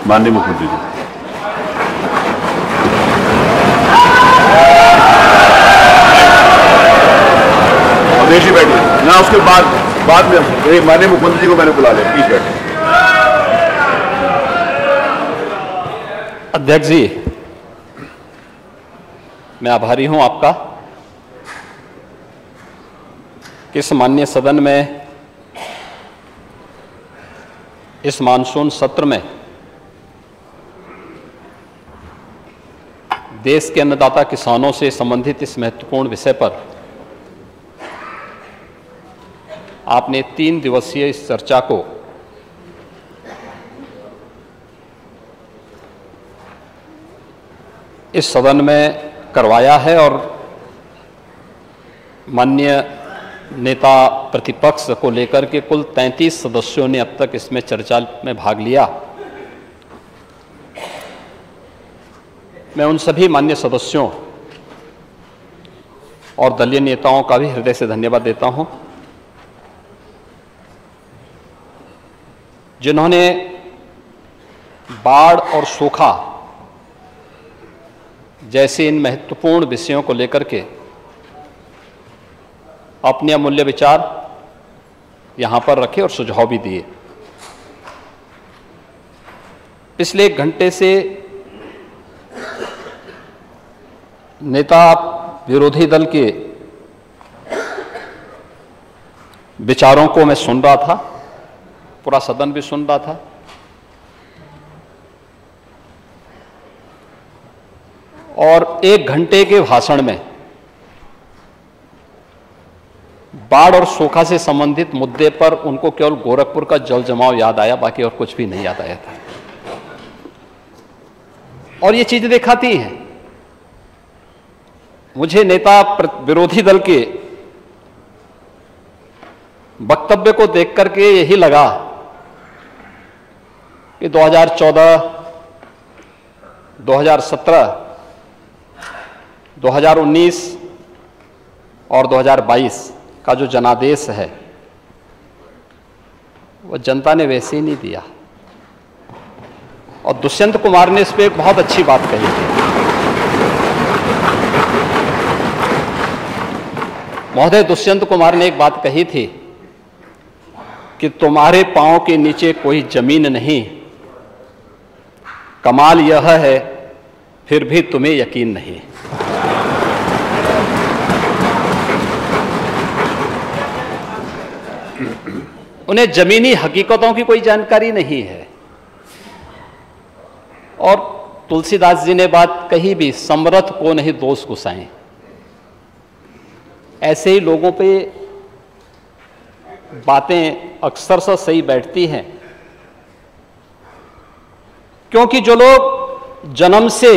माननीय मुख्यमंत्री जी। अवधेश जी बैठिए ना, उसके बाद में माननीय मुख्यमंत्री जी को मैंने बुला लिया, प्लीज बैठिए। अध्यक्ष जी, मैं आभारी हूं आपका कि इस माननीय सदन में इस मानसून सत्र में देश के अन्नदाता किसानों से संबंधित इस महत्वपूर्ण विषय पर आपने 3 दिवसीय इस चर्चा को इस सदन में करवाया है और माननीय नेता प्रतिपक्ष को लेकर के कुल 33 सदस्यों ने अब तक इसमें चर्चा में भाग लिया। मैं उन सभी माननीय सदस्यों और दलीय नेताओं का भी हृदय से धन्यवाद देता हूं, जिन्होंने बाढ़ और सूखा जैसे इन महत्वपूर्ण विषयों को लेकर के अपने अमूल्य विचार यहां पर रखे और सुझाव भी दिए। पिछले 1 घंटे से नेता विरोधी दल के विचारों को मैं सुन रहा था, पूरा सदन भी सुन रहा था, और 1 घंटे के भाषण में बाढ़ और सूखा से संबंधित मुद्दे पर उनको केवल गोरखपुर का जल जमाव याद आया, बाकी और कुछ भी नहीं याद आया था। और ये चीजें दिखाती हैं, मुझे नेता विरोधी दल के वक्तव्य को देख करके यही लगा कि 2014, 2017, 2019 और 2022 का जो जनादेश है वो जनता ने वैसे ही नहीं दिया। और दुष्यंत कुमार ने इस पे एक बहुत अच्छी बात कही थी। महोदय, दुष्यंत कुमार ने एक बात कही थी कि तुम्हारे पांव के नीचे कोई जमीन नहीं, कमाल यह है फिर भी तुम्हें यकीन नहीं। उन्हें जमीनी हकीकतों की कोई जानकारी नहीं है। और तुलसीदास जी ने बात कही भी, समरथ को नहीं दोष गुसाएं। ऐसे ही लोगों पे बातें अक्सर से सही बैठती हैं, क्योंकि जो लोग जन्म से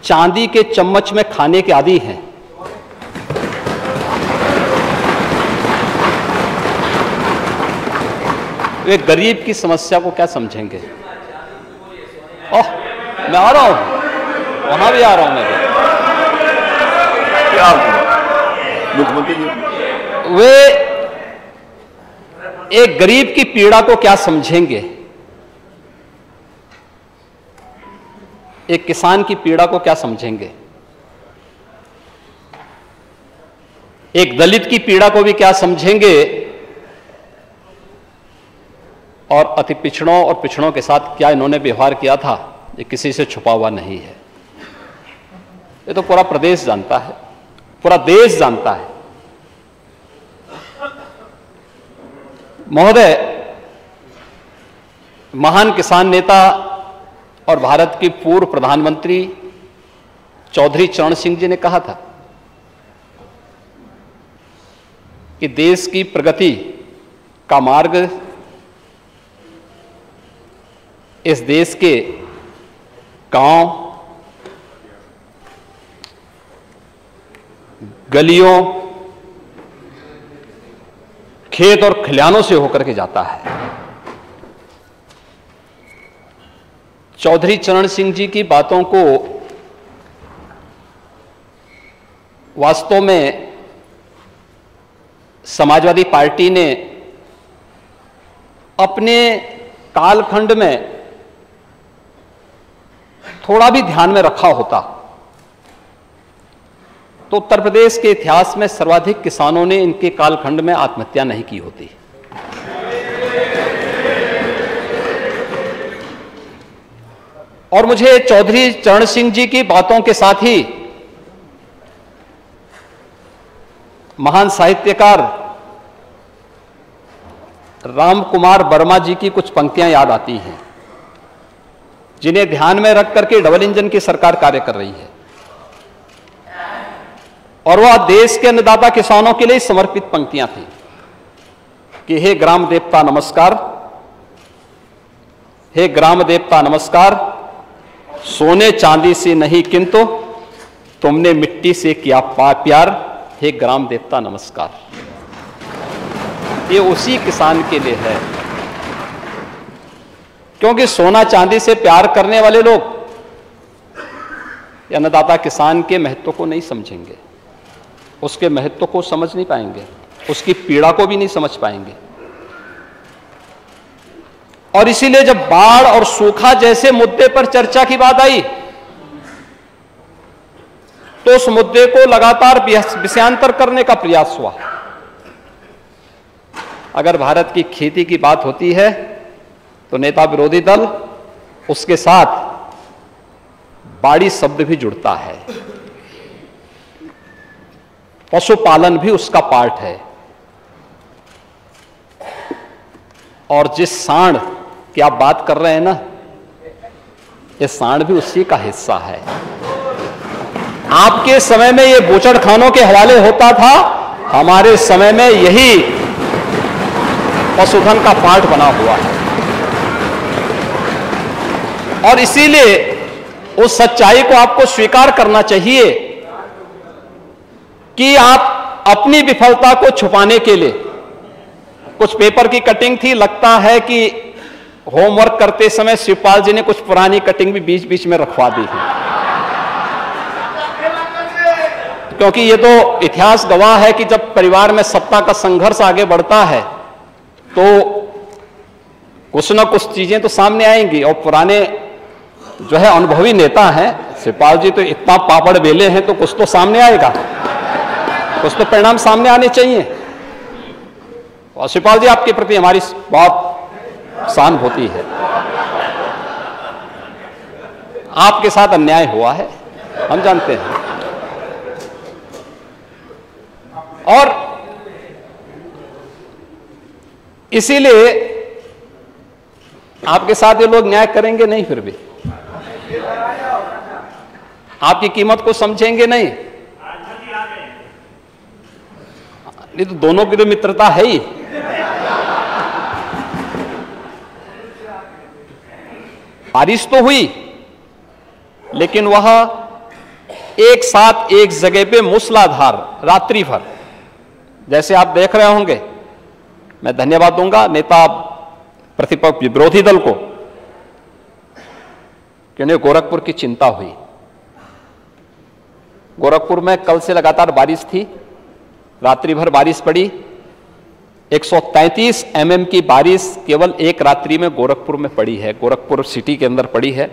चांदी के चम्मच में खाने के आदी हैं, वे गरीब की समस्या को क्या समझेंगे। ओह, मैं आ रहा हूं, वहां भी आ रहा हूं मैं भी। मुख्यमंत्री जी, वे एक गरीब की पीड़ा को क्या समझेंगे, एक किसान की पीड़ा को क्या समझेंगे, एक दलित की पीड़ा को भी क्या समझेंगे, और अति पिछड़ों और पिछड़ों के साथ क्या इन्होंने व्यवहार किया था, ये किसी से छुपा हुआ नहीं है। ये तो पूरा प्रदेश जानता है, पूरा देश जानता है। महोदय, महान किसान नेता और भारत के पूर्व प्रधानमंत्री चौधरी चरण सिंह जी ने कहा था कि देश की प्रगति का मार्ग इस देश के गांव, गलियों, खेत और खलिहानों से होकर के जाता है। चौधरी चरण सिंह जी की बातों को वास्तव में समाजवादी पार्टी ने अपने कालखंड में थोड़ा भी ध्यान में रखा होता तो उत्तर प्रदेश के इतिहास में सर्वाधिक किसानों ने इनके कालखंड में आत्महत्या नहीं की होती। और मुझे चौधरी चरण सिंह जी की बातों के साथ ही महान साहित्यकार राम कुमार वर्मा जी की कुछ पंक्तियां याद आती हैं, जिन्हें ध्यान में रख करके डबल इंजन की सरकार कार्य कर रही है। और वह देश के अन्नदाता किसानों के लिए समर्पित पंक्तियां थी कि हे ग्राम देवता नमस्कार, हे ग्राम देवता नमस्कार, सोने चांदी से नहीं किंतु तुमने मिट्टी से किया प्यार, हे ग्राम देवता नमस्कार। ये उसी किसान के लिए है, क्योंकि सोना चांदी से प्यार करने वाले लोग अन्नदाता किसान के महत्व को नहीं समझेंगे, उसके महत्व को समझ नहीं पाएंगे, उसकी पीड़ा को भी नहीं समझ पाएंगे। और इसीलिए जब बाढ़ और सूखा जैसे मुद्दे पर चर्चा की बात आई तो उस मुद्दे को लगातार विषयांतर करने का प्रयास हुआ। अगर भारत की खेती की बात होती है तो नेता विरोधी दल उसके साथ बाड़ी शब्द भी जुड़ता है, पशुपालन भी उसका पार्ट है। और जिस सांड की आप बात कर रहे हैं ना, ये सांड भी उसी का हिस्सा है। आपके समय में ये बूचड़खानों के हवाले होता था, हमारे समय में यही पशुधन का पार्ट बना हुआ है। और इसीलिए उस सच्चाई को आपको स्वीकार करना चाहिए कि आप अपनी विफलता को छुपाने के लिए, कुछ पेपर की कटिंग थी, लगता है कि होमवर्क करते समय शिवपाल जी ने कुछ पुरानी कटिंग भी बीच बीच में रखवा दी है, क्योंकि ये तो इतिहास गवाह है कि जब परिवार में सत्ता का संघर्ष आगे बढ़ता है तो कुछ ना कुछ चीजें तो सामने आएंगी। और पुराने जो है अनुभवी नेता हैं, शिवपाल जी तो इतना पापड़ बेले हैं तो कुछ तो सामने आएगा, कुछ तो परिणाम सामने आने चाहिए। और शिवपाल जी आपके प्रति हमारी बहुत सहानुभूति है, आपके साथ अन्याय हुआ है, हम जानते हैं। और इसीलिए आपके साथ ये लोग न्याय करेंगे नहीं, फिर भी आपकी कीमत को समझेंगे नहीं। नहीं तो दोनों की तो मित्रता है ही। बारिश तो हुई, लेकिन वह एक साथ एक जगह पे मूसलाधार रात्रि भर, जैसे आप देख रहे होंगे। मैं धन्यवाद दूंगा नेता प्रतिपक्ष विरोधी दल को कि उन्हें गोरखपुर की चिंता हुई। गोरखपुर में कल से लगातार बारिश थी, रात्रि भर बारिश पड़ी। 133 mm की बारिश केवल एक रात्रि में गोरखपुर में पड़ी है, गोरखपुर सिटी के अंदर पड़ी है।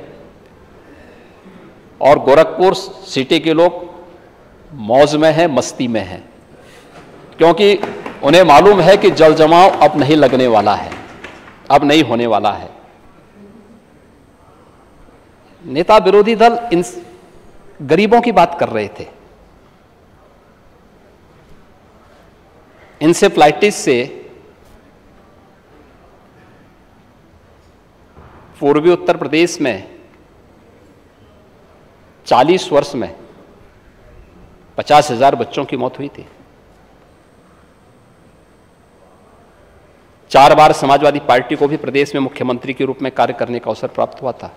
और गोरखपुर सिटी के लोग मौज में हैं, मस्ती में हैं, क्योंकि उन्हें मालूम है कि जल जमाव अब नहीं लगने वाला है, अब नहीं होने वाला है। नेता विरोधी दल इन गरीबों की बात कर रहे थे। इंसेफ्लाइटिस से पूर्वी उत्तर प्रदेश में 40 वर्ष में 50,000 बच्चों की मौत हुई थी। 4 बार समाजवादी पार्टी को भी प्रदेश में मुख्यमंत्री के रूप में कार्य करने का अवसर प्राप्त हुआ था।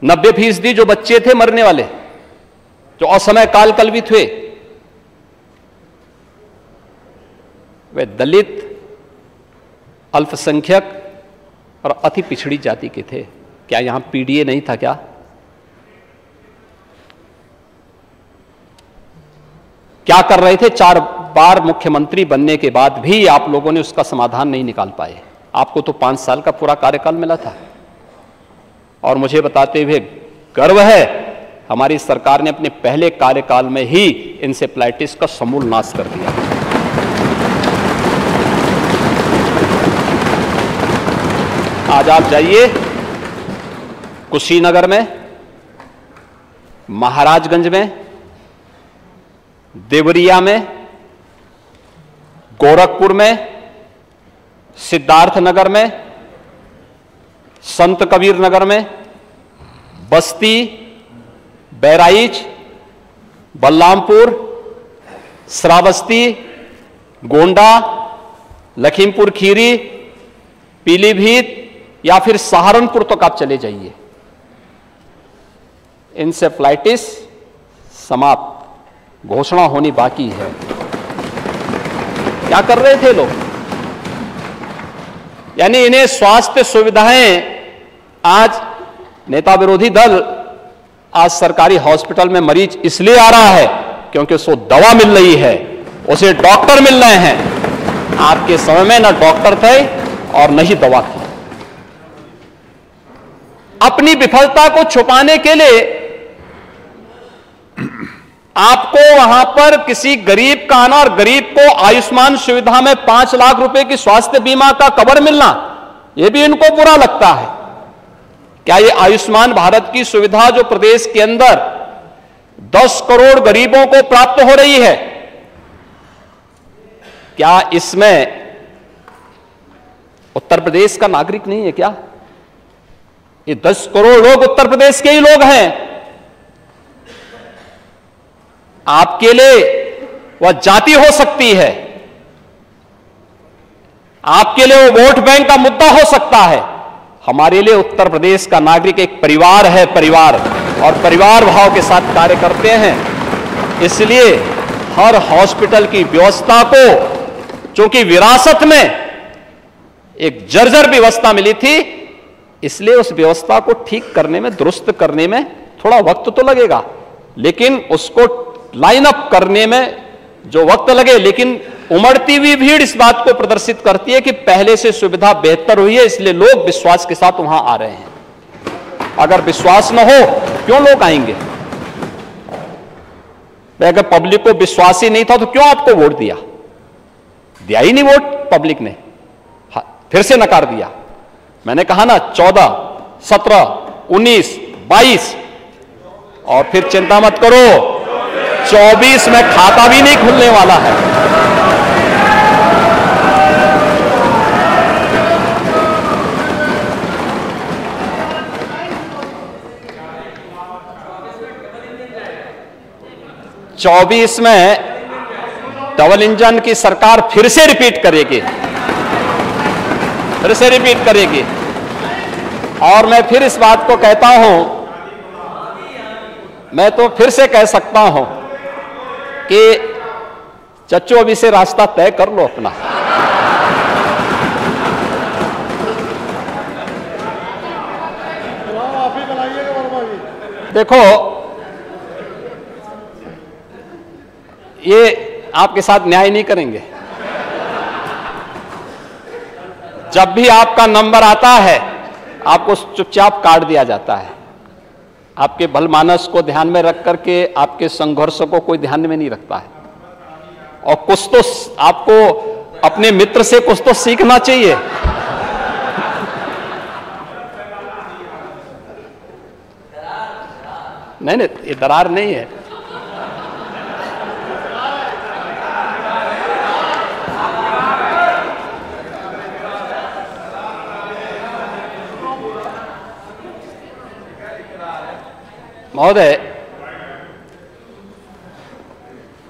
नब्बे फीसदी जो बच्चे थे मरने वाले, जो असमय काल कल्पित हुए, वे दलित, अल्पसंख्यक और अति पिछड़ी जाति के थे। क्या यहां पीडीए नहीं था क्या? क्या कर रहे थे? 4 बार मुख्यमंत्री बनने के बाद भी आप लोगों ने उसका समाधान नहीं निकाल पाए। आपको तो 5 साल का पूरा कार्यकाल मिला था। और मुझे बताते हुए गर्व है, हमारी सरकार ने अपने पहले कार्यकाल में ही इंसेफ्लाइटिस का समूल नाश कर दिया। आज आप जाइए कुशीनगर में, महाराजगंज में, देवरिया में, गोरखपुर में, सिद्धार्थनगर में, संत कबीर नगर में, बस्ती, बहराइच, बलरामपुर, श्रावस्ती, गोंडा, लखीमपुर खीरी, पीलीभीत या फिर सहारनपुर तक आप चले जाइए, इंसेफ्लाइटिस समाप्त, घोषणा होनी बाकी है। क्या कर रहे थे लोग? यानी इन्हें स्वास्थ्य सुविधाएं, आज नेता विरोधी दल आज सरकारी हॉस्पिटल में मरीज इसलिए आ रहा है क्योंकि उसको दवा मिल रही है, उसे डॉक्टर मिल रहे हैं। आपके समय में ना डॉक्टर थे और न ही दवा थी। अपनी विफलता को छुपाने के लिए आपको वहां पर किसी गरीब का आना और गरीब को आयुष्मान सुविधा में 5 लाख रुपए की स्वास्थ्य बीमा का कवर मिलना, यह भी इनको बुरा लगता है। क्या ये आयुष्मान भारत की सुविधा जो प्रदेश के अंदर 10 करोड़ गरीबों को प्राप्त हो रही है, क्या इसमें उत्तर प्रदेश का नागरिक नहीं है क्या? ये 10 करोड़ लोग उत्तर प्रदेश के ही लोग हैं। आपके लिए वह जाति हो सकती है, आपके लिए वो वोट बैंक का मुद्दा हो सकता है, हमारे लिए उत्तर प्रदेश का नागरिक एक परिवार है, परिवार, और परिवार भाव के साथ कार्य करते हैं। इसलिए हर हॉस्पिटल की व्यवस्था को, चूंकि विरासत में एक जर्जर व्यवस्था मिली थी, इसलिए उस व्यवस्था को ठीक करने में, दुरुस्त करने में थोड़ा वक्त तो लगेगा, लेकिन उसको लाइन अप करने में जो वक्त लगे, लेकिन उमड़ती हुई भीड़ इस बात को प्रदर्शित करती है कि पहले से सुविधा बेहतर हुई है, इसलिए लोग विश्वास के साथ वहां आ रहे हैं। अगर विश्वास न हो, क्यों लोग आएंगे? अगर पब्लिक को विश्वास ही नहीं था तो क्यों आपको वोट दिया? दिया ही नहीं वोट पब्लिक ने, फिर से नकार दिया। मैंने कहा ना 14, 17, 19, 22 और फिर चिंता मत करो, 24 में खाता भी नहीं खुलने वाला है। चौबीस में डबल इंजन की सरकार फिर से रिपीट करेगी, फिर से रिपीट करेगी। और मैं फिर इस बात को कहता हूं, मैं तो फिर से कह सकता हूं कि चच्चो अभी से रास्ता तय कर लो अपना। देखो, ये आपके साथ न्याय नहीं करेंगे। जब भी आपका नंबर आता है, आपको चुपचाप काट दिया जाता है। आपके भलमानस को ध्यान में रख करके आपके संघर्ष को कोई ध्यान में नहीं रखता है। और कुछ तो आपको अपने मित्र से कुछ तो सीखना चाहिए। नहीं नहीं, ये दरार नहीं है। महोदय,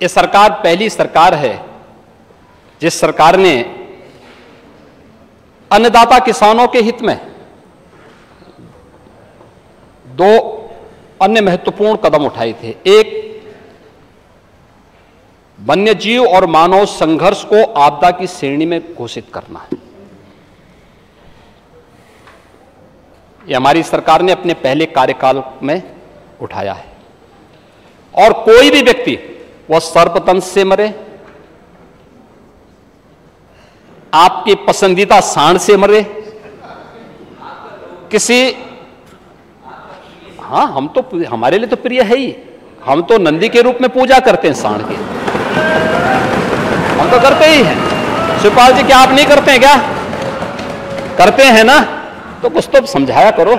ये सरकार पहली सरकार है जिस सरकार ने अन्नदाता किसानों के हित में 2 अन्य महत्वपूर्ण कदम उठाए थे। एक, वन्यजीव और मानव संघर्ष को आपदा की श्रेणी में घोषित करना है। यह हमारी सरकार ने अपने पहले कार्यकाल में उठाया है। और कोई भी व्यक्ति, वह सर्पदंश से मरे, आपकी पसंदीदा सांड से मरे, किसी, हाँ हम तो, हमारे लिए तो प्रिय है ही, हम तो नंदी के रूप में पूजा करते हैं सांड की, हम तो करते ही हैं। शिवपाल जी क्या आप नहीं करते हैं क्या? करते हैं ना, तो कुछ तो समझाया करो।